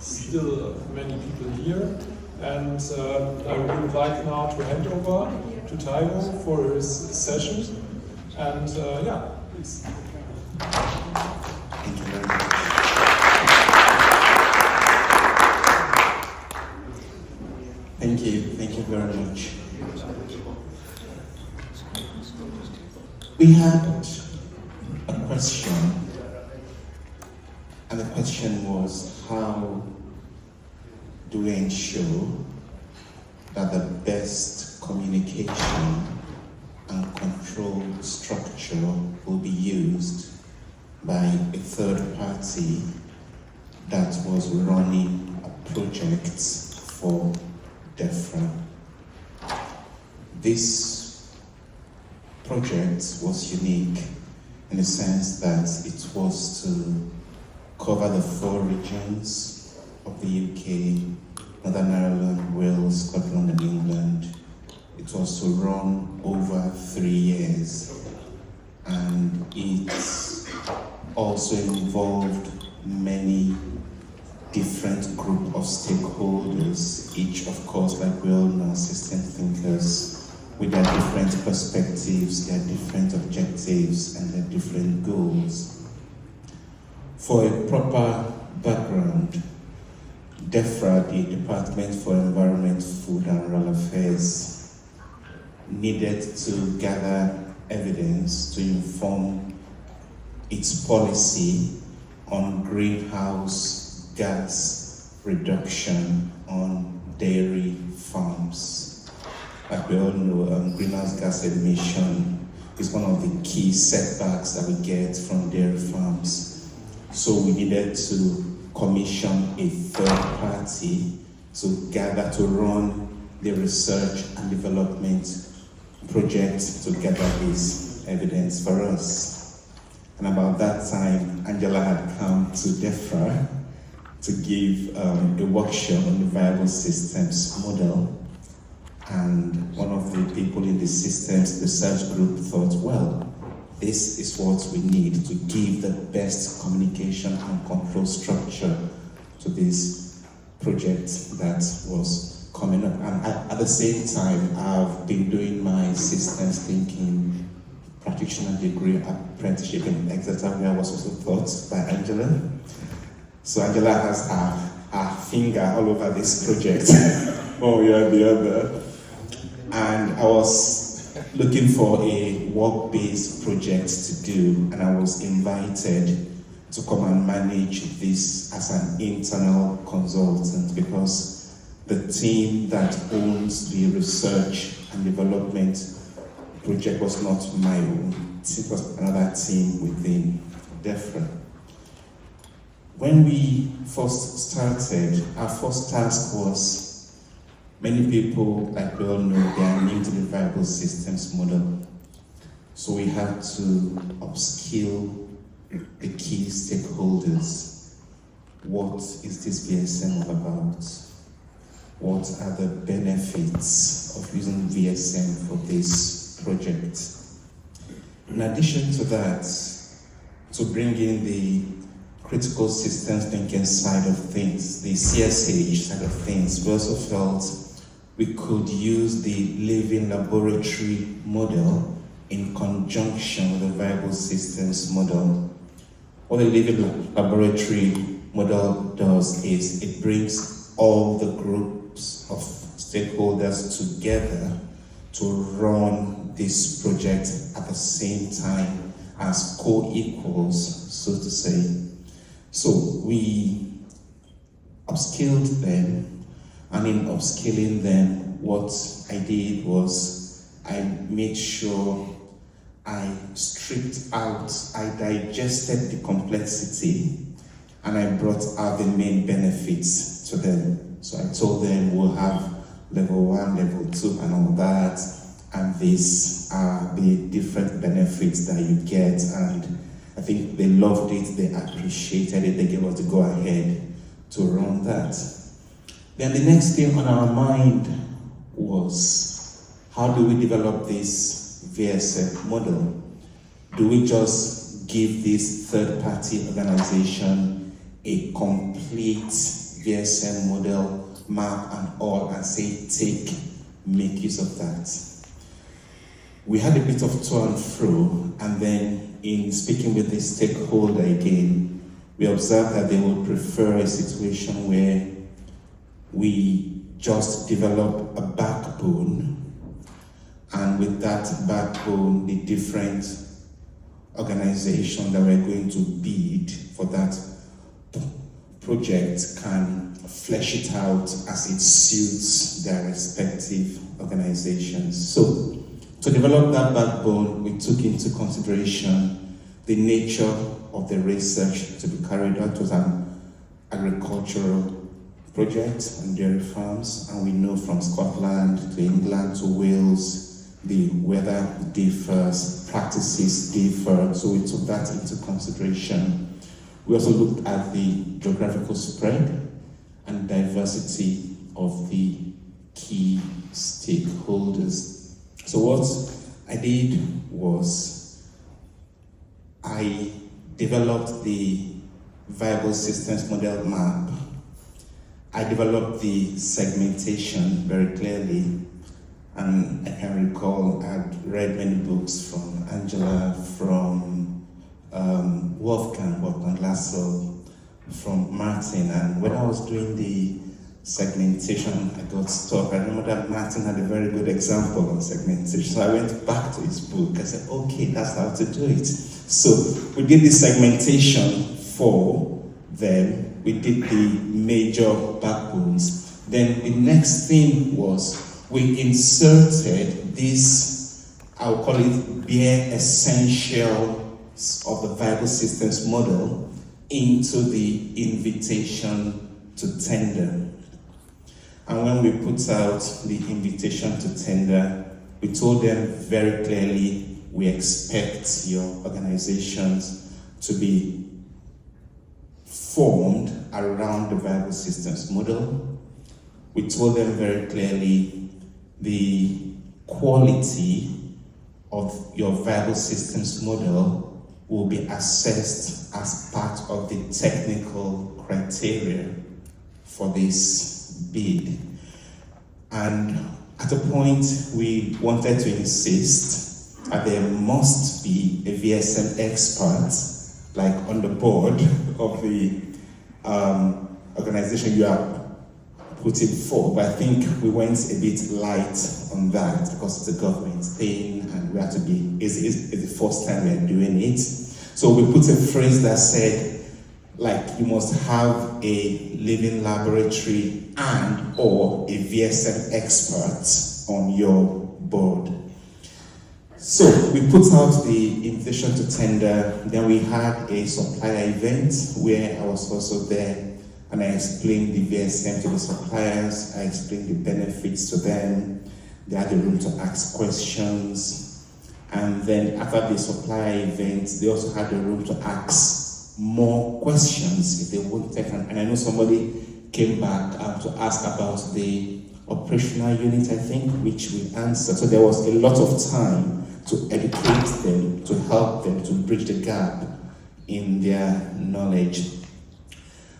still many people here. And I would like now to hand over to Taiwo for his session. And yeah, please. Thank you very much. Thank you very much. We had a question, and the question was, how do we ensure that the best communication and control structure will be used by a third party that was running a project for DEFRA? This project was unique in the sense that it was to cover the 4 regions of the UK, Northern Ireland, Wales, Scotland, and England. It was to run over 3 years, and it also involved many different group of stakeholders, each of course, like we all know, system thinkers, with their different perspectives, their different objectives, and their different goals. For a proper background, DEFRA, the Department for Environment, Food and Rural Affairs, needed to gather evidence to inform its policy on greenhouse gas reduction on dairy farms. Like we all know, greenhouse gas emission is one of the key setbacks that we get from dairy farms. So we needed to commission a third party to run the research and development project to gather this evidence for us. And about that time, Angela had come to DEFRA to give a workshop on the viable systems model. And one of the people in the systems research group thought, well, this is what we need to give the best communication and control structure to this project that was coming up. And at the same time, I've been doing my systems thinking practitioner degree apprenticeship in Exeter, where I was also taught by Angela. So Angela has her finger all over this project, one way or the other. And I was looking for a work-based project to do, and I was invited to come and manage this as an internal consultant, because the team that owns the research and development project was not my own. It was another team within DEFRA. When we first started, our first task was, many people, like we all know, they are new to the viable systems model. So we had to upskill the key stakeholders. What is this VSM all about? What are the benefits of using VSM for this project? In addition to that, to bring in the critical systems thinking side of things, the CSH side of things, we also felt we could use the living laboratory model in conjunction with the viable systems model. What the living laboratory model does is it brings all the groups of stakeholders together to run this project at the same time as co-equals, so to say. So we upskilled them. And in upskilling them, what I did was I made sure I stripped out, I digested the complexity, and I brought out the main benefits to them. So I told them we'll have level 1, level 2, and all that, and these are the different benefits that you get. And I think they loved it, they appreciated it, they gave us the go ahead to run that. Then the next thing on our mind was, how do we develop this VSM model? Do we just give this third-party organization a complete VSM model, map and all, and say, make use of that. We had a bit of to and fro, and then in speaking with the stakeholder again, we observed that they would prefer a situation where we just develop a backbone, and with that backbone, the different organizations that we're going to bid for that project can flesh it out as it suits their respective organizations. So, to develop that backbone, we took into consideration the nature of the research to be carried out. It was an agricultural project on dairy farms, and we know from Scotland to England to Wales, the weather differs, practices differ, so we took that into consideration. We also looked at the geographical spread and diversity of the key stakeholders. So what I did was I developed the viable systems model map. I developed the segmentation very clearly, and I can recall I'd read many books from Angela, from Wolfgang Lasso, from Martin, and when I was doing the segmentation, I got stuck. I remember that Martin had a very good example on segmentation, so I went back to his book. I said, okay, that's how to do it. So we did the segmentation for them. We did the major backbones. Then the next thing was we inserted this, I'll call it bare essentials of the viable systems model into the invitation to tender. And when we put out the invitation to tender, we told them very clearly, we expect your organizations to be formed around the viable systems model. We told them very clearly the quality of your viable systems model will be assessed as part of the technical criteria for this bid. And at a point, we wanted to insist that there must be a VSM expert, like on the board of the organization you are putting for. But I think we went a bit light on that because it's a government thing, and we have to be, it's the first time we are doing it. So we put a phrase that said, like, you must have a living laboratory and or a VSM expert on your board. So we put out the invitation to tender. Then we had a supplier event where I was also there, and I explained the VSM to the suppliers. I explained the benefits to them. They had the room to ask questions. And then after the supplier event, they also had the room to ask more questions if they wanted. And I know somebody came back to ask about the operational unit, I think, which we answered. So there was a lot of time to educate them, to help them, to bridge the gap in their knowledge.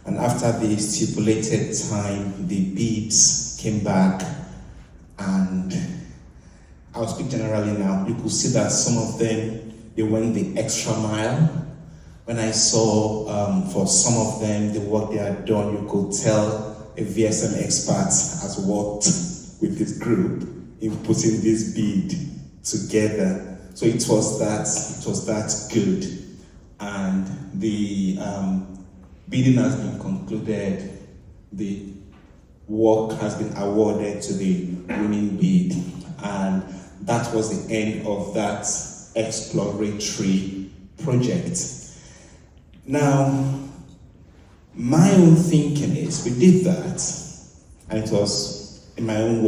And after the stipulated time, the bids came back, and I'll speak generally now. You could see that some of them, they went the extra mile. When I saw for some of them, the work they had done, you could tell a VSM expert has worked with this group in putting this bid together. So it was that good. And the bidding has been concluded. The work has been awarded to the winning bid. And that was the end of that exploratory project. Now, my own thinking is, we did that, and it was, in my own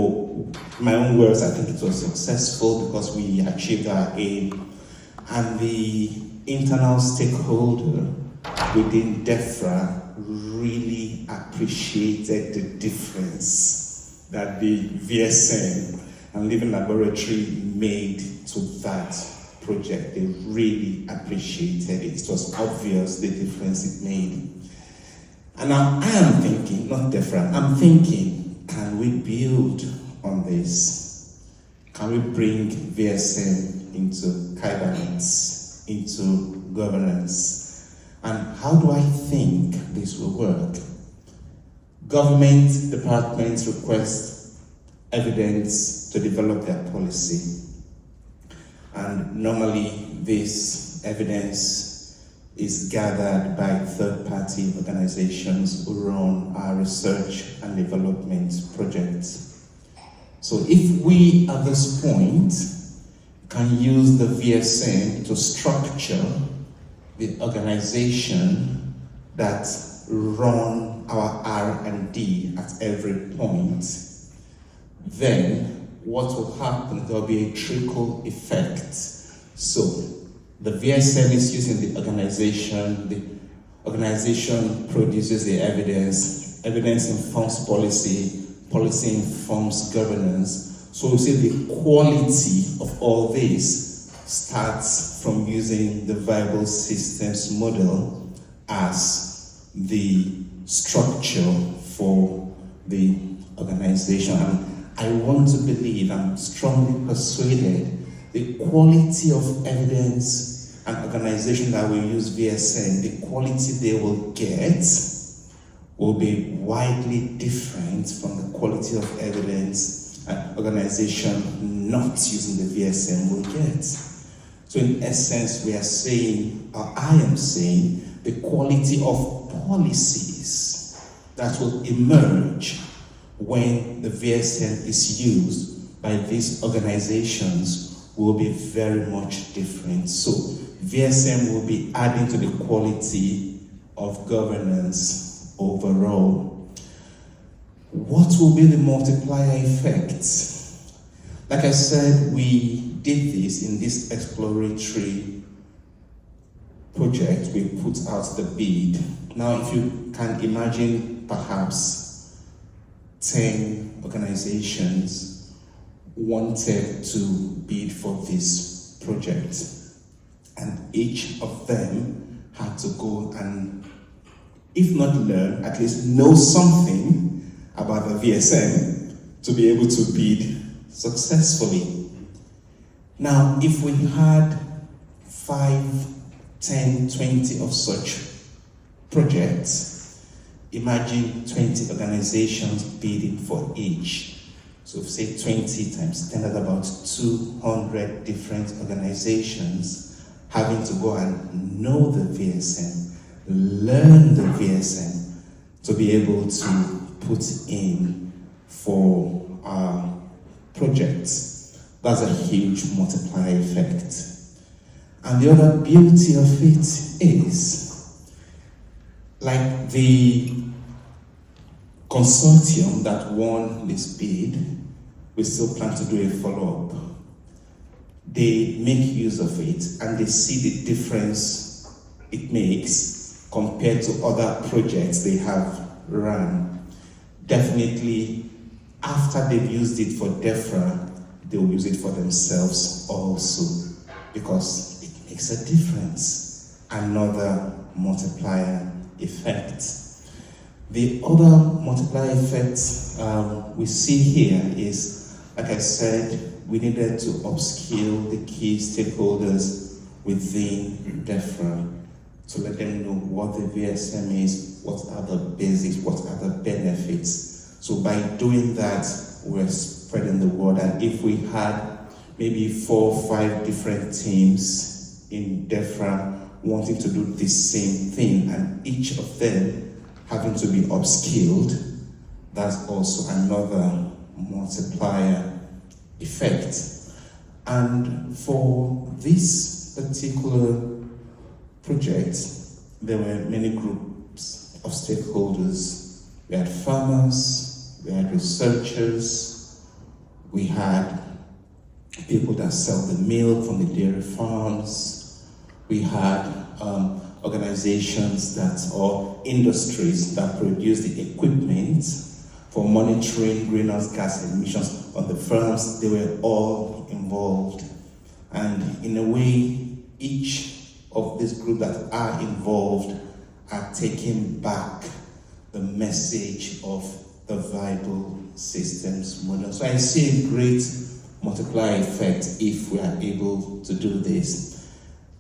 words, I think it was successful because we achieved our aim, and the internal stakeholder within DEFRA really appreciated the difference that the VSM and Living Laboratory made to that project. They really appreciated it. It was obvious the difference it made. And now I am thinking, not different, I'm thinking, can we build on this? Can we bring VSM into cabinet, into governance? And how do I think this will work? Government departments request evidence to develop their policy. And normally this evidence is gathered by third-party organizations who run our research and development projects. So if we at this point can use the VSM to structure the organization that run our R&D at every point, then what will happen? There will be a trickle effect. So the VSM is using the organization produces the evidence informs policy, policy informs governance. So we see the quality of all this starts from using the viable systems model as the structure for the organization. And I want to believe, I'm strongly persuaded, the quality of evidence and organization that will use VSM, the quality they will get will be widely different from the quality of evidence an organization not using the VSM will get. So in essence, we are saying, or I am saying, the quality of policies that will emerge when the VSM is used by these organizations will be very much different. So VSM will be adding to the quality of governance overall. What will be the multiplier effect? Like I said, we did this in this exploratory project. We put out the bid. Now, if you can imagine perhaps 10 organizations wanted to bid for this project, and each of them had to go and, if not learn, at least know something about the VSM to be able to bid successfully. Now, if we had 5, 10, 20 of such projects, imagine 20 organizations bidding for each. So if say 20 times 10, that's about 200 different organizations having to go and know the VSM, learn the VSM to be able to put in for our projects. That's a huge multiplier effect. And the other beauty of it is, like the consortium that won this bid, we still plan to do a follow-up. They make use of it and they see the difference it makes compared to other projects they have run. Definitely, after they've used it for DEFRA, they will use it for themselves also, because it makes a difference. Another multiplier effect. The other multiplier effect we see here is, like I said, we needed to upskill the key stakeholders within DEFRA to let them know what the VSM is, what are the basics, what are the benefits. So by doing that, we're spreading the word. And if we had maybe 4 or 5 different teams in DEFRA wanting to do the same thing, and each of them having to be upskilled, that's also another multiplier effect. And for this particular project, there were many groups of stakeholders. We had farmers, we had researchers, we had people that sell the milk from the dairy farms, we had organizations that, or industries that produce the equipment for monitoring greenhouse gas emissions on the farms. They were all involved. And in a way, each of these groups that are involved are taking back the message of the viable systems model. So I see a great multiplier effect if we are able to do this.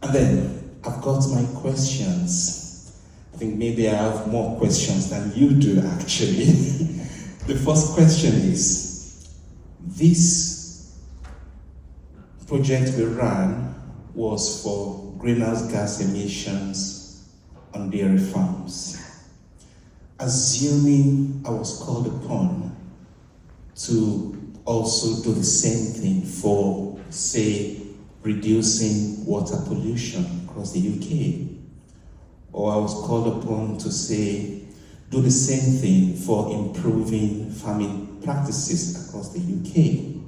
And then I've got my questions. I think maybe I have more questions than you do actually. The first question is, this project we ran was for greenhouse gas emissions on dairy farms. Assuming I was called upon to also do the same thing for, say, reducing water pollution across the UK, or I was called upon to say, do the same thing for improving farming practices across the UK,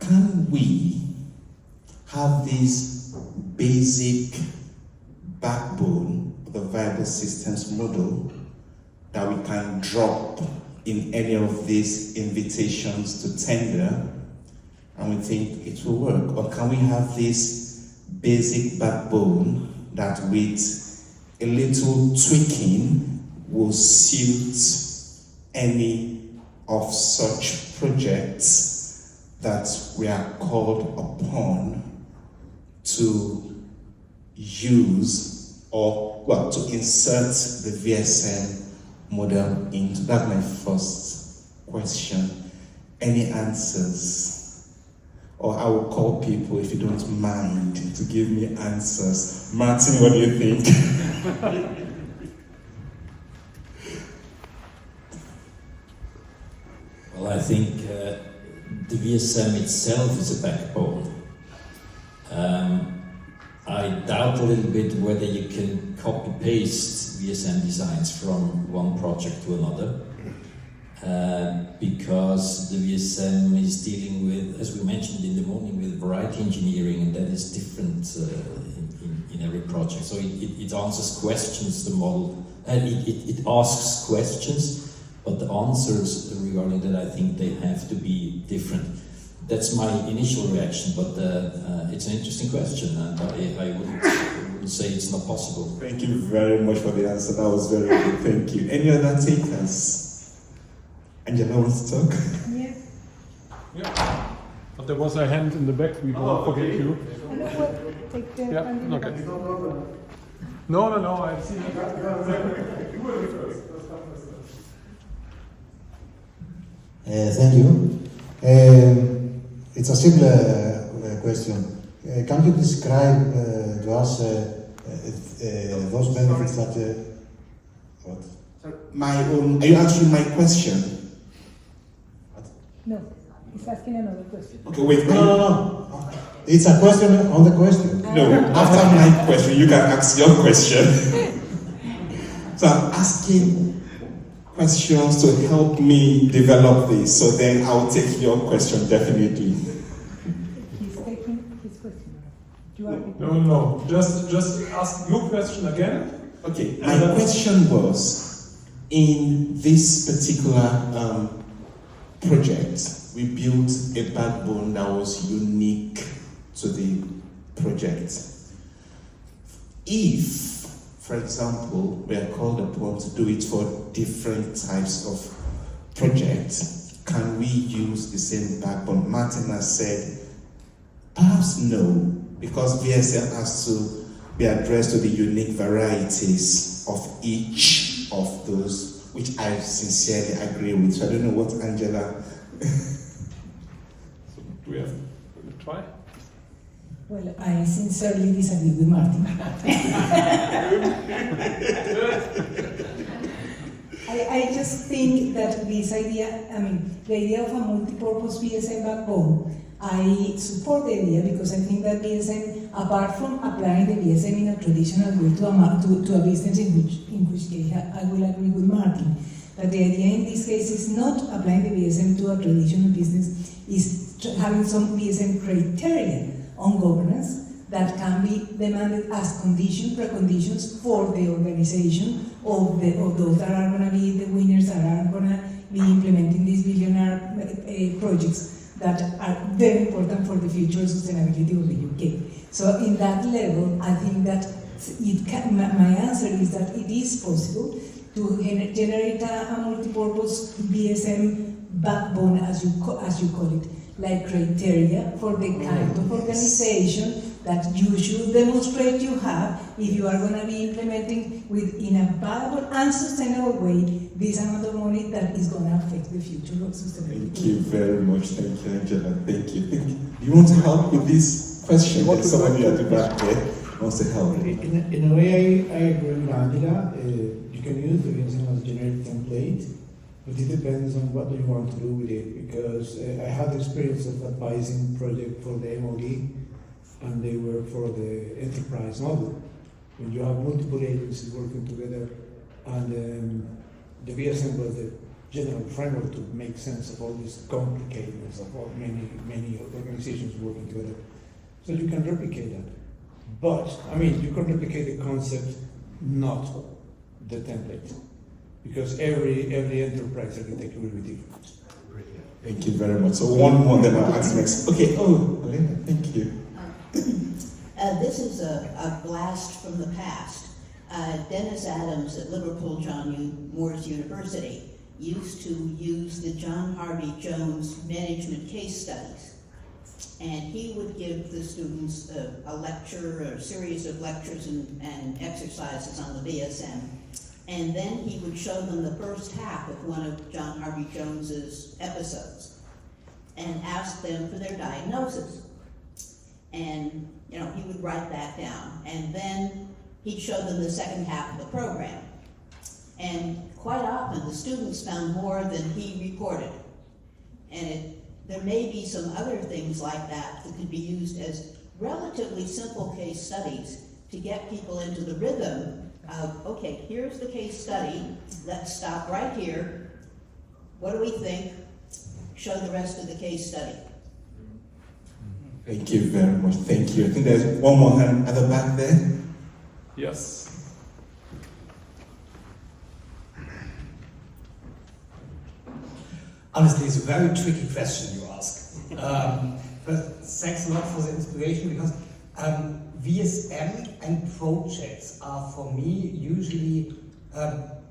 can we have this basic backbone of the viable systems model that we can drop in any of these invitations to tender and we think it will work? Or can we have this basic backbone that with a little tweaking will suit any of such projects that we are called upon to use or, well, to insert the VSM model into? That's my first question. Any answers? Or I will call people, if you don't mind, to give me answers. Martin, what do you think? Well, I think the VSM itself is a backbone. I doubt a little bit whether you can copy-paste VSM designs from one project to another, because the VSM is dealing with, as we mentioned in the morning, with variety engineering, and that is different in every project. So it answers questions, the model, and it asks questions, but the answers regarding that, I think they have to be different. That's my initial reaction, but it's an interesting question, and I wouldn't say it's not possible. Thank you very much for the answer. That was very good. Thank you. Any other takers? Angela wants to talk? Yeah. Yeah. But there was a hand in the back. We don't forget you. Take the Yeah. Okay. No. I've seen it. You were the first. Thank you. It's a similar question. Can you describe to us those benefits that... what? My own. Are you answering my question? No, he's asking another question. Okay, wait. No. It's a question on the question. No, after my question, you can ask your question. So I'm asking questions to help me develop this, so then I'll take your question definitely. He's taking his question. You are No. Just ask your question again. Okay, my question was, in this particular project, we built a backbone that was unique to the project. If, for example, we are called upon to do it for different types of projects, can we use the same backbone? Martin has said, perhaps no, because VSM has to be addressed to the unique varieties of each of those, which I sincerely agree with. So I don't know what Angela... So do we have to try? Well, I sincerely disagree with Martin. I just think that this idea, the idea of a multi-purpose VSM backbone, I support the idea because I think that VSM, apart from applying the VSM in a traditional way to a business in which case I will agree with Martin, that the idea in this case is not applying the VSM to a traditional business, is having some VSM criteria on governance that can be demanded as preconditions for the organization of those that are going to be the winners, that are going to be implementing these billionaire projects that are very important for the future sustainability of the UK. So in that level, I think that my answer is that it is possible to generate a multipurpose VSM backbone, as you call it, like criteria for the kind of organization that you should demonstrate you have if you are going to be implementing in a viable and sustainable way this amount of money that is going to affect the future of sustainability. Thank you very much. Thank you, Angela. Thank you. Do you want to help with this question? There's somebody at the back there wants to help. In a way, I agree with Angela. You can use the VSM as a generic template, but it depends on what you want to do with it. Because I had the experience of advising project for the MOD, and they were for the enterprise model. When you have multiple agencies working together, and the VSM was the general framework to make sense of all these complicatedness of all many organizations working together. So you can replicate that. But, I mean, you can replicate the concept, not the template. Because every enterprise architecture will be different. Thank you very much. So one more, then I'll ask next. Okay, Elena, thank you. This is a blast from the past. Dennis Adams at Liverpool John Moores University used to use the John Harvey Jones management case studies. And he would give the students a lecture or a series of lectures and exercises on the VSM. And then he would show them the first half of one of John Harvey Jones's episodes and ask them for their diagnosis. And he would write that down. And then he'd show them the second half of the program. And quite often the students found more than he reported. And there may be some other things like that could be used as relatively simple case studies to get people into the rhythm of, okay, here's the case study, let's stop right here. What do we think? Show the rest of the case study. Thank you very much. Thank you. I think there's one more hand at the back there. Yes. Honestly, it's a very tricky question you ask. But thanks a lot for the inspiration, because VSM and projects are for me usually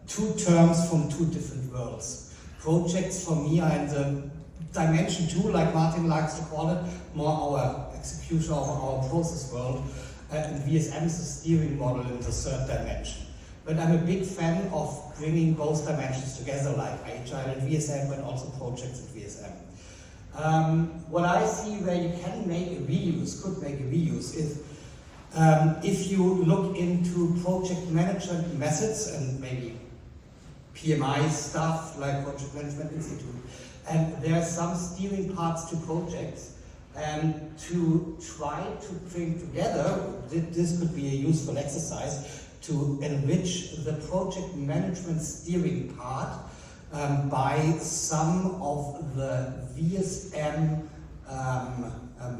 two terms from two different worlds. Projects for me are in the dimension 2, like Martin likes to call it, more our execution of our process world, and VSM is the steering model in the third dimension. But I'm a big fan of bringing both dimensions together, like Agile and VSM, but also projects and VSM. What I see where you can make a reuse, could make a reuse, is if you look into project management methods and maybe PMI stuff like Project Management Institute, and there are some steering parts to projects, and to try to bring together, this could be a useful exercise, to enrich the project management steering part by some of the VSM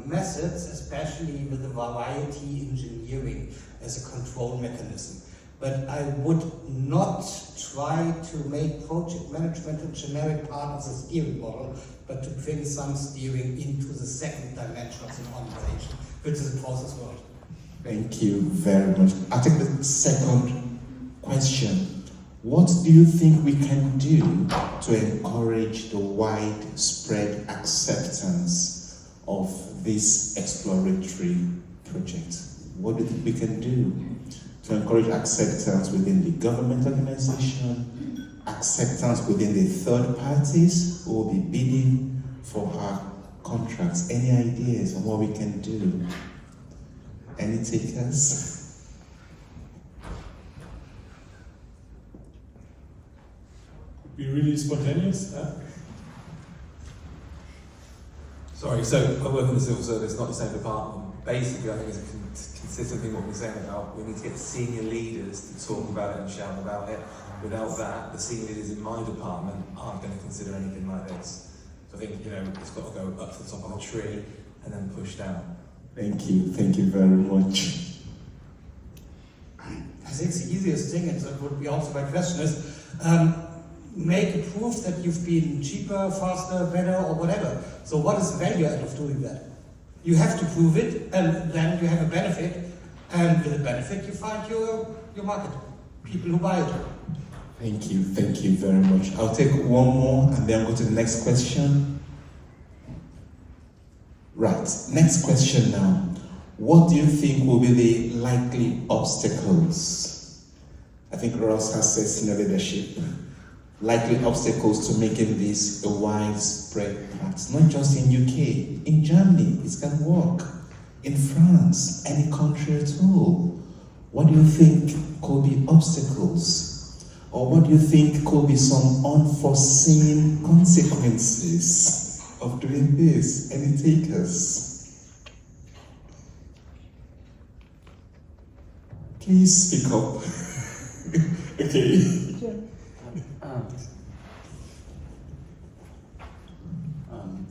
methods, especially with the variety engineering as a control mechanism. But I would not try to make project management a generic part of the steering model, but to bring some steering into the second dimension of the organization, which is the process world. Thank you very much. I take the second question. What do you think we can do to encourage the widespread acceptance of this exploratory project? What do you think we can do to encourage acceptance within the government organization, acceptance within the third parties who will be bidding for our contracts? Any ideas on what we can do? Any takers? Be really spontaneous. Sorry, so I work in the civil service, not the same department. Basically, I think it's a consistent thing what we're saying about we need to get senior leaders to talk about it and shout about it. Without that, the senior leaders in my department aren't going to consider anything like this. So I think, it's got to go up to the top of the tree and then push down. Thank you very much. I think the easiest thing, and that would be also my question, is make a proof that you've been cheaper, faster, better, or whatever. So what is the value out of doing that? You have to prove it, and then you have a benefit, and with a benefit you find your market, people who buy it. Thank you very much. I'll take one more and then go to the next question. Right, next question now. What do you think will be the likely obstacles? I think Ross has said senior leadership. Likely obstacles to making this a widespread practice, not just in UK, in Germany, it can work. In France, any country at all. What do you think could be obstacles? Or what do you think could be some unforeseen consequences of doing this? Any takers? Please speak up. Okay.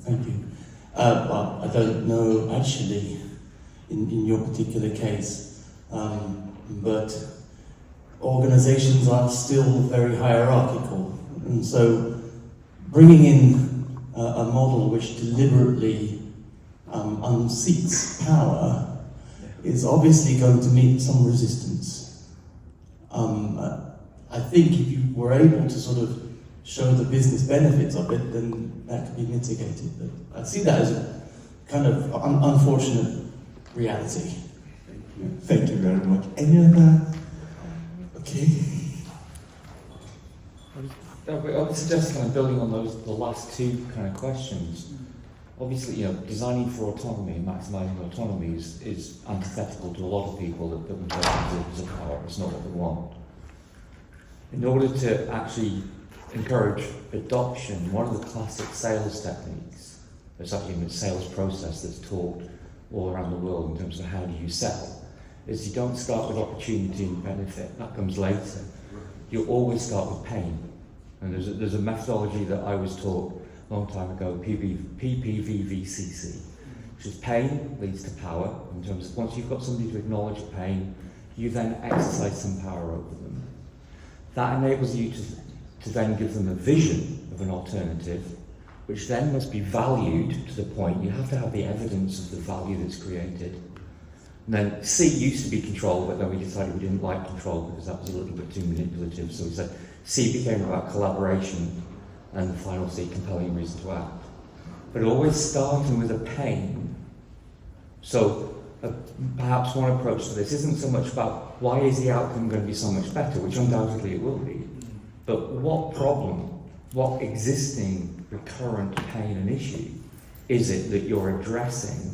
Thank you. Well, I don't know actually in your particular case, but organizations are still very hierarchical, and so bringing in a model which deliberately unseats power is obviously going to meet some resistance. I think if you were able to sort of show the business benefits of it, then that could be mitigated. But I see that as a kind of unfortunate reality. Thank you very much. Any other? Okay. I would suggest kind of building on the last two kind of questions. Obviously, designing for autonomy and maximising autonomy is antithetical to a lot of people that want to exert power. It's not what they want. In order to actually encourage adoption, one of the classic sales techniques, there's actually a sales process that's taught all around the world in terms of how do you sell, is you don't start with opportunity and benefit, that comes later. You always start with pain. And there's a methodology that I was taught a long time ago, PPVVCC, which is pain leads to power, in terms of once you've got somebody to acknowledge pain, you then exercise some power over them. That enables you to then give them a vision of an alternative, which then must be valued to the point you have to have the evidence of the value that's created. And then C used to be control, but then we decided we didn't like control because that was a little bit too manipulative, so we said C became about collaboration, and the final C, compelling reason to act. But always starting with a pain. So perhaps one approach to this isn't so much about why is the outcome going to be so much better, which undoubtedly it will be, but what problem, what existing recurrent pain and issue is it that you're addressing?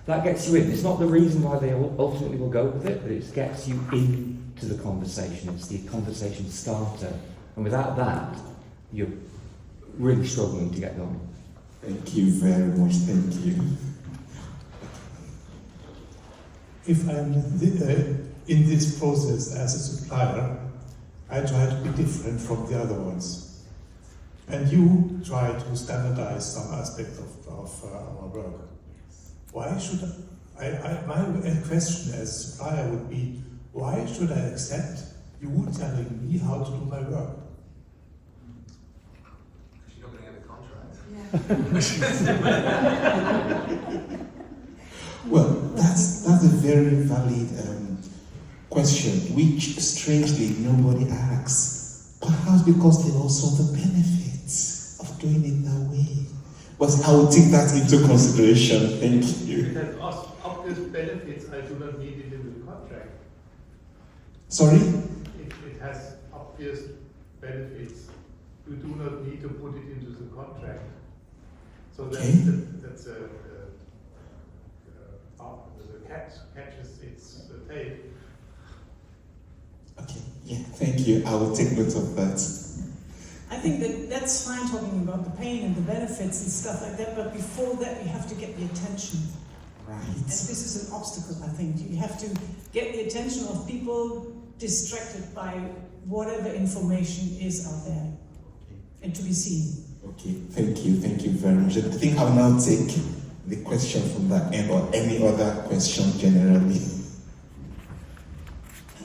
That gets you in. It's not the reason why they ultimately will go with it, but it gets you into the conversation. It's the conversation starter. And without that, you're really struggling to get going. Thank you very much. Thank you. If I'm in this process as a supplier, I try to be different from the other ones. And you try to standardize some aspect of our work. Why should my question as a supplier would be, why should I accept you telling me how to do my work? Because you're not going to get the contract. Well, that's a very valid question, which strangely nobody asks. Perhaps because they also saw the benefits of doing it that way. But I will take that into consideration. Thank you. It has obvious benefits. I do not need it in the contract. Sorry? It has obvious benefits. You do not need to put it into the contract. So that's the catches its tail. Okay, yeah, thank you. I will take note of that. I think that's fine talking about the pain and the benefits and stuff like that, but before that we have to get the attention. Right. And this is an obstacle, I think. You have to get the attention of people distracted by whatever information is out there and to be seen. Okay, thank you very much. I think I'll now take the question from that end or any other question generally.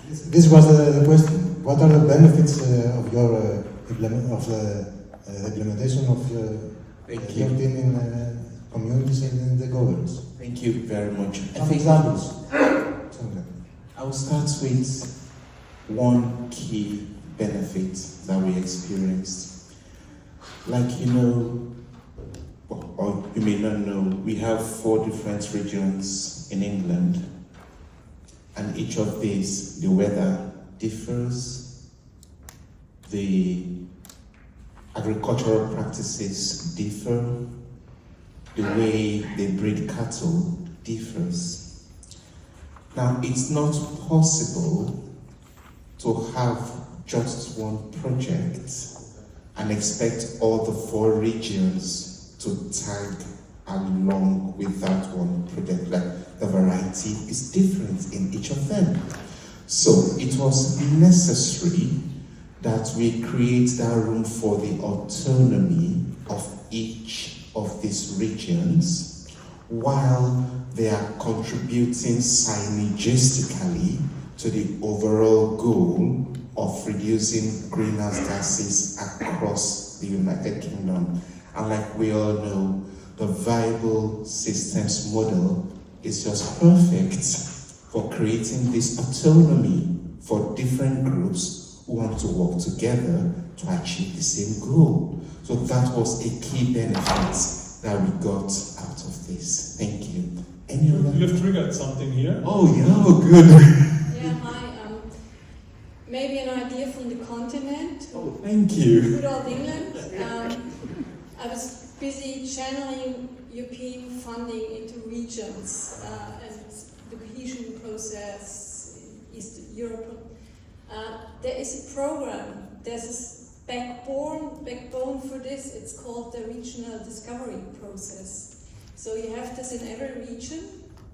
This was the question. What are the benefits of your implementation of your team in communities and in the governance? Thank you very much. Some examples. I will start with one key benefit that we experienced. Like, you know, or you may not know, we have 4 different regions in England, and each of these, the weather differs, the agricultural practices differ, the way they breed cattle differs. Now, it's not possible to have just one project and expect all the 4 regions to tag along with that one project. Like, the variety is different in each of them. So it was necessary that we create that room for the autonomy of each of these regions while they are contributing synergistically to the overall goal of reducing greenhouse gases across the United Kingdom. And like we all know, the viable systems model is just perfect for creating this autonomy for different groups who want to work together to achieve the same goal. So that was a key benefit that we got out of this. Thank you. Any other? You've triggered something here. Oh yeah, oh, good. Yeah, hi. Maybe an idea from the continent. Oh, thank you. Good old England. I was busy channeling European funding into regions and the cohesion process in Eastern Europe. There is a program, there's a backbone for this, it's called the regional discovery process. So you have this in every region,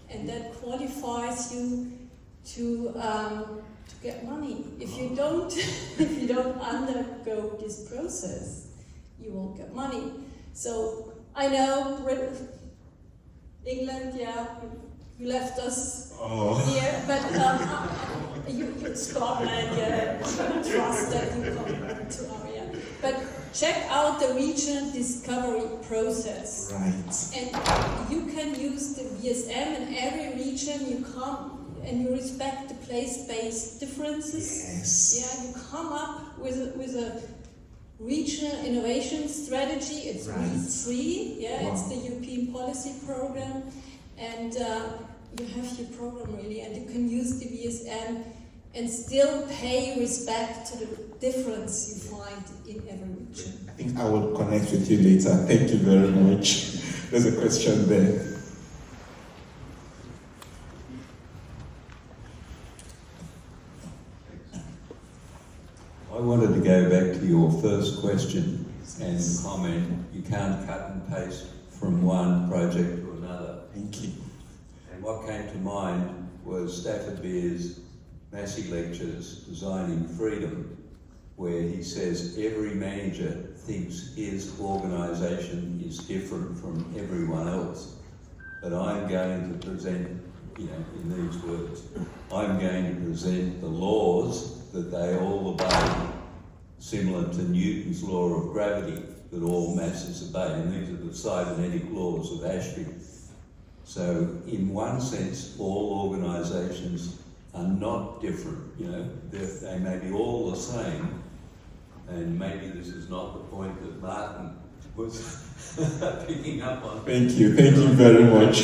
and that qualifies you to get money. If you don't undergo this process, you won't get money. So I know England, yeah, you left us here, but you Scotland, yeah, trust that you come to our area. But check out the regional discovery process. Right. And you can use the VSM in every region. You come and you respect the place-based differences. Yes. Yeah, you come up with a regional innovation strategy. It's right. RE3, yeah, Wow. it's the European policy program, and you have your program really, and you can use the VSM and still pay respect to the difference you find in every region. I think I will connect with you later. Thank you very much. There's a question there. I wanted to go back to your first question and comment. You can't cut and paste from one project to another. Thank you. And what came to mind was Stafford Beer's Massey Lectures, Designing Freedom, where he says every manager thinks his organisation is different from everyone else. But I'm going to present, in these words, I'm going to present the laws that they all obey, similar to Newton's law of gravity, that all masses obey, and these are the cybernetic laws of Ashby. So in one sense, all organisations are not different, they may be all the same, and maybe this is not the point that Martin was picking up on. Thank you very much.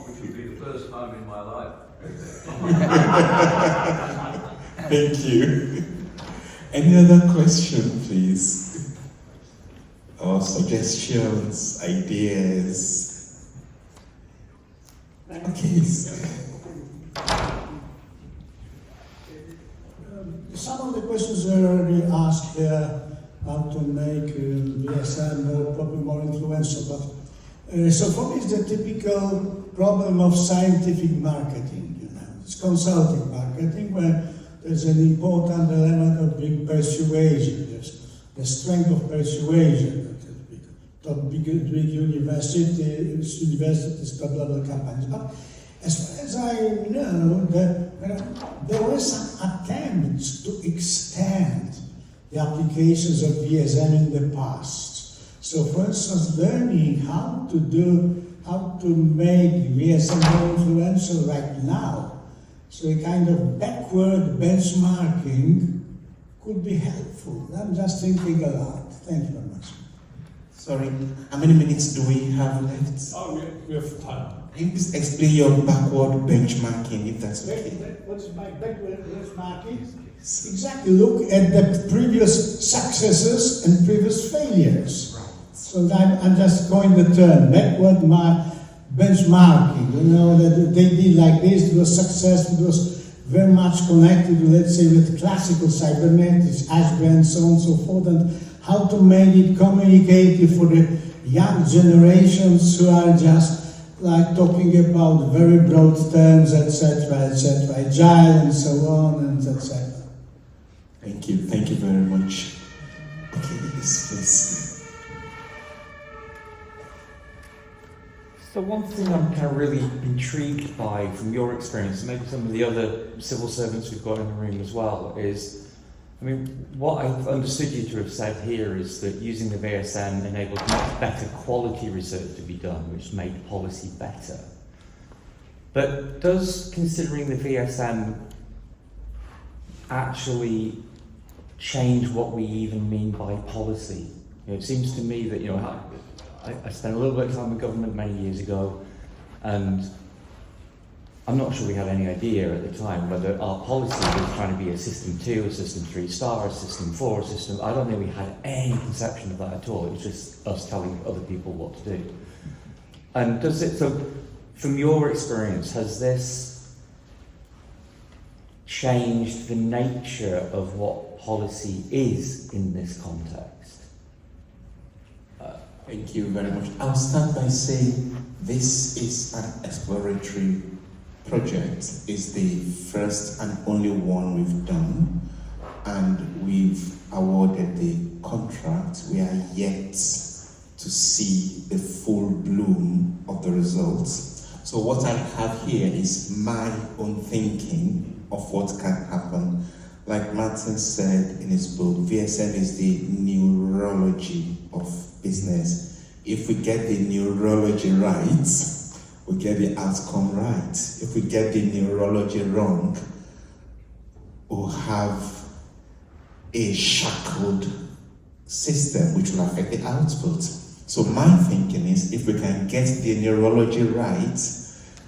Which would be the first time in my life. Thank you. Any other question, please? Or suggestions, ideas? Okay. Some of the questions are already asked there, how to make VSM more influential. But so for me, it's the typical problem of scientific marketing. It's consulting marketing, where there's an important element of big persuasion. There's the strength of persuasion. Top big universities, top level companies. But as far as I know, there were some attempts to extend the applications of VSM in the past. So, for instance, learning how to make VSM more influential right now. So a kind of backward benchmarking could be helpful. I'm just thinking aloud. Thank you very much. Sorry, how many minutes do we have left? Oh, we have time. Can you please explain your backward benchmarking, if that's okay? What's my backward benchmarking? Exactly. Look at the previous successes and previous failures. So I'm just going the term backward benchmarking. You know that they did like this. It was successful. It was very much connected, let's say, with classical cybernetics, Ashby and so on and so forth, and how to make it communicative for the young generations who are just like talking about very broad terms, etc., agile and so on, and etc. Thank you very much. Okay, yes, please. So one thing I'm kind of really intrigued by from your experience, and maybe some of the other civil servants we've got in the room as well, is, I mean, what I've understood you to have said here is that using the VSM enabled much better quality research to be done, which made policy better. But does considering the VSM actually change what we even mean by policy? You know, it seems to me that, you know, I spent a little bit of time in government many years ago, and I'm not sure we had any idea at the time whether our policy was trying to be a system 2, a system 3 star, a system 4, a system... I don't think we had any conception of that at all. It was just us telling other people what to do. And does it... So, from your experience, has this changed the nature of what policy is in this context? Thank you very much. I'll start by saying this is an exploratory project. It's the first and only one we've done, and we've awarded the contract. We are yet to see the full bloom of the results. So what I have here is my own thinking of what can happen. Like Martin said in his book, VSM is the neurology of business. If we get the neurology right, we get the outcome right. If we get the neurology wrong, we'll have a shackled system which will affect the output. So my thinking is, if we can get the neurology right,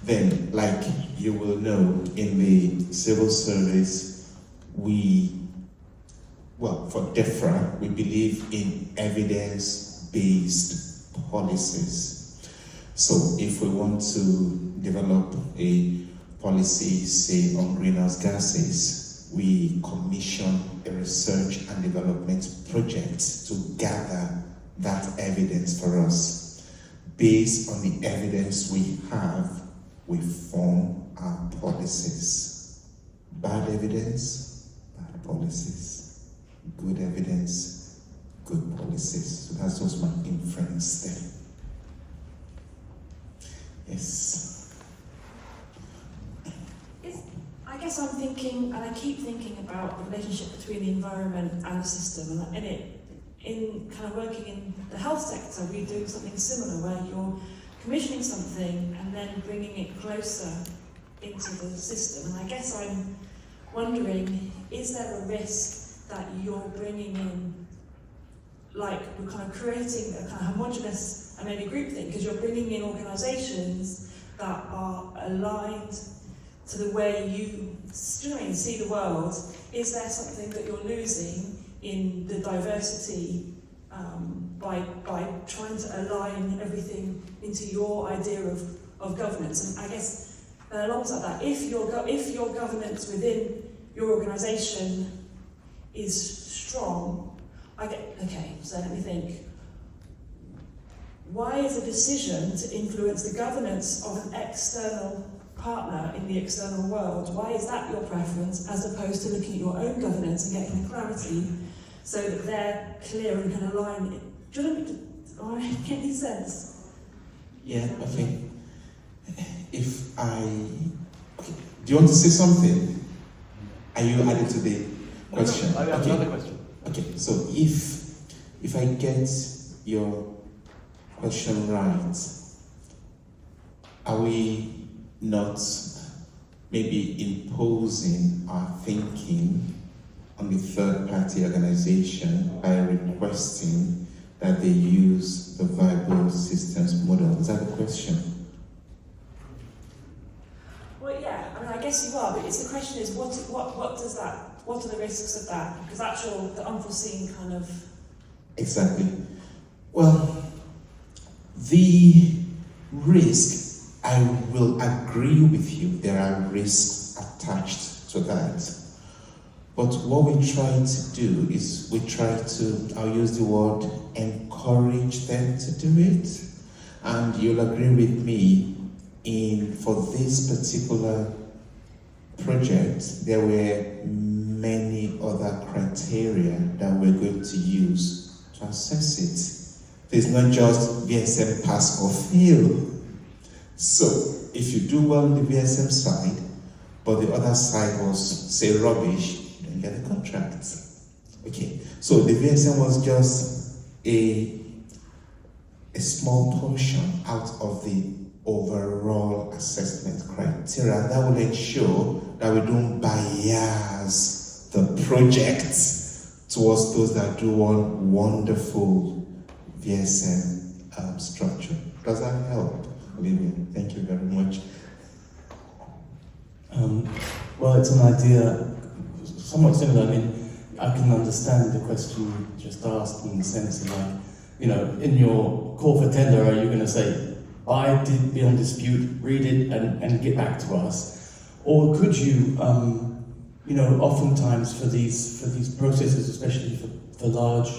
then, like you will know, in the civil service, for DEFRA, we believe in evidence-based policies. So if we want to develop a policy, say, on greenhouse gases, we commission a research and development project to gather that evidence for us. Based on the evidence we have, we form our policies. Bad evidence, bad policies. Good evidence, good policies. So that's just my inference there. Yes. I guess I'm thinking, and I keep thinking about the relationship between the environment and the system, and in kind of working in the health sector, we do something similar where you're commissioning something and then bringing it closer into the system. And I guess I'm wondering, is there a risk that you're bringing in, like we're kind of creating a kind of homogenous and maybe groupthink, because you're bringing in organisations that are aligned to the way you see the world? Is there something that you're losing in the diversity by trying to align everything into your idea of governance? And I guess alongside that, if your governance within your organisation is strong, so let me think. Why is a decision to influence the governance of an external partner in the external world, why is that your preference, as opposed to looking at your own governance and getting the clarity so that they're clear and can align it? Do I get any sense? Yeah, okay. Do you want to say something? Are you adding to the question? No, I have another question. Okay, so if I get your question right, are we not maybe imposing our thinking on the third-party organization by requesting that they use the viable systems model? Is that the question? Well, yeah, I mean, I guess you are, but the question is, what does that, what are the risks of that? Because the unforeseen kind of... Exactly. Well, the risk, I will agree with you, there are risks attached to that. But what we try to do is we try to, I'll use the word, encourage them to do it. And you'll agree with me, for this particular project, there were many other criteria that we're going to use to assess it. There's not just VSM pass or fail. So if you do well on the VSM side, but the other side was, say, rubbish, you don't get the contract. Okay, so the VSM was just a small portion out of the overall assessment criteria that will ensure that we don't bias the project towards those that do one wonderful VSM structure. Does that help, Olivia? Thank you very much. Well, it's an idea somewhat similar. I mean, I can understand the question you just asked in the sense of like, you know, in your call for tender, are you going to say, buy it beyond dispute, read it, and get back to us? Or could you, you know, oftentimes for these processes, especially for large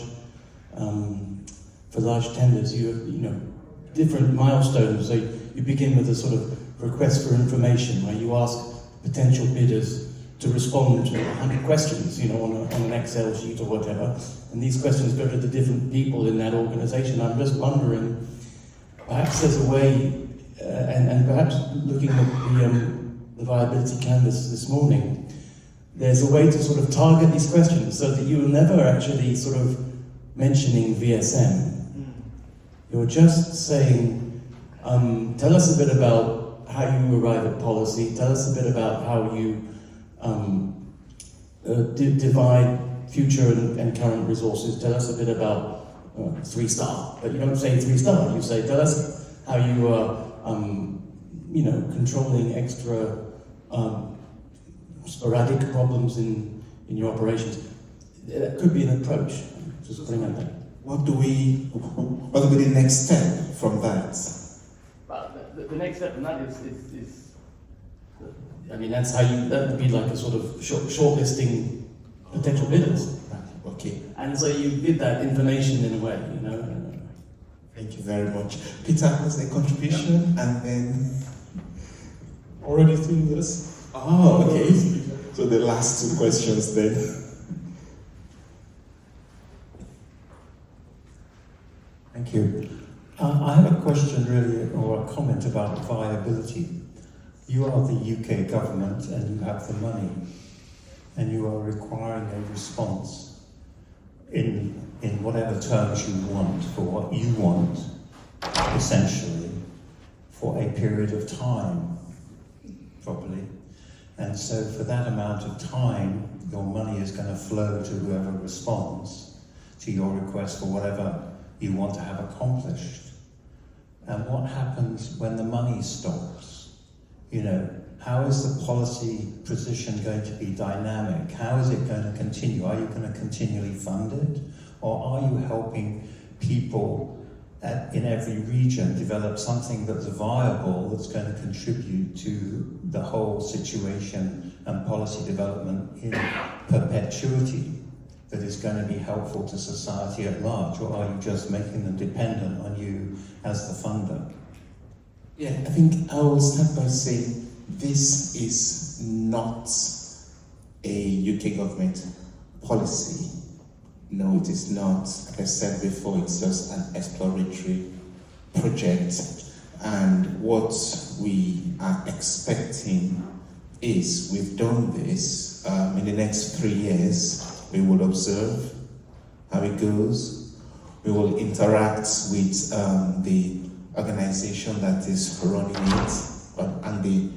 tenders, you know, different milestones. So you begin with a sort of request for information, where you ask potential bidders to respond to 100 questions, you know, on an Excel sheet or whatever, and these questions go to the different people in that organization. I'm just wondering, perhaps there's a way, and perhaps looking at the viability canvas this morning, there's a way to sort of target these questions so that you're never actually sort of mentioning VSM. You're just saying, tell us a bit about how you arrive at policy, tell us a bit about how you divide future and current resources, tell us a bit about 3-star, but you don't say 3-star, you say, tell us how you are, you know, controlling extra sporadic problems in your operations. That could be an approach, just putting it there. What will be the next step from that? Well, the next step from that is I mean, that's how that would be like a sort of shortlisting potential bidders. Okay. And so you did that information in a way, you know. Thank you very much. Peter has a contribution, and then... Already through this? Oh, okay. So the last 2 questions then. Thank you. I have a question really, or a comment about viability. You are the UK government and you have the money, and you are requiring a response in whatever terms you want, for what you want, essentially, for a period of time, probably. And so for that amount of time, your money is going to flow to whoever responds to your request for whatever you want to have accomplished. And what happens when the money stops? You know, how is the policy position going to be dynamic? How is it going to continue? Are you going to continually fund it? Or are you helping people in every region develop something that's viable, that's going to contribute to the whole situation and policy development in perpetuity, that is going to be helpful to society at large? Or are you just making them dependent on you as the funder? Yeah, I think I will start by saying this is not a UK government policy. No, it is not. Like I said before, it's just an exploratory project. And what we are expecting is, we've done this, in the next 3 years, we will observe how it goes. We will interact with the organization that is running it, and the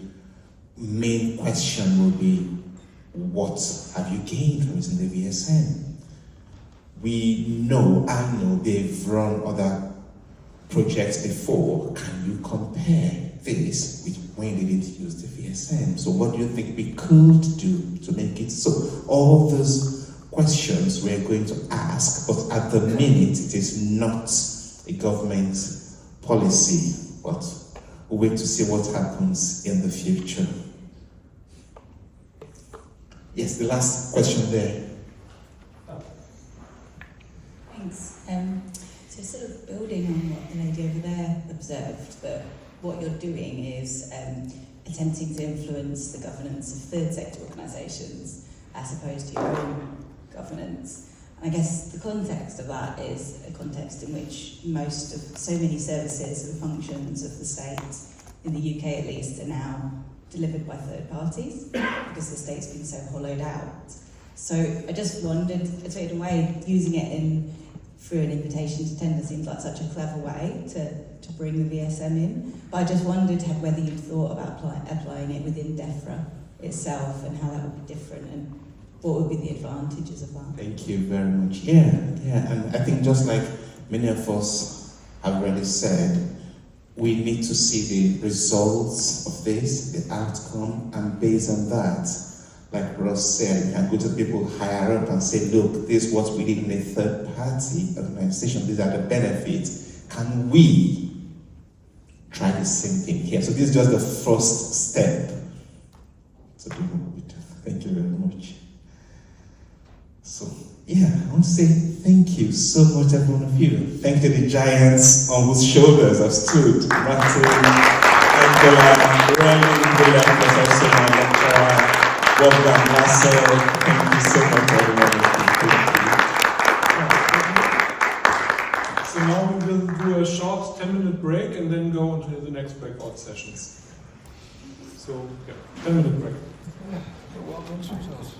main question will be, what have you gained from using the VSM? I know they've run other projects before. Can you compare this with when they didn't use the VSM? So what do you think we could do to make it so? All those questions we're going to ask, but at the minute it is not a government policy, but we'll wait to see what happens in the future. Yes, the last question there. Thanks. So sort of building on what the lady over there observed, that what you're doing is attempting to influence the governance of third sector organisations as opposed to your own governance. And I guess the context of that is a context in which so many services and functions of the state, in the UK at least, are now delivered by third parties because the state's been so hollowed out. So I just wondered, so in a way, using it through an invitation to tender seems like such a clever way to bring the VSM in. But I just wondered whether you'd thought about applying it within DEFRA itself and how that would be different and what would be the advantages of that. Thank you very much. Yeah, and I think just like many of us have already said, we need to see the results of this, the outcome, and based on that, like Ross said, we can go to people higher up and say, look, this is what we did in a third-party organization, these are the benefits. Can we try the same thing here? So this is just the first step. So thank you very much. So, yeah, I want to say thank you so much, every one of you. Thank you to the giants on whose shoulders I've stood. Martin, Angela, Ronnie, Professor, my lecturer, Wolfgang Marcel. Thank you so much, everyone. So now we will do a short 10-minute break and then go on to the next breakout sessions. So, yeah, 10-minute break. You're welcome to us.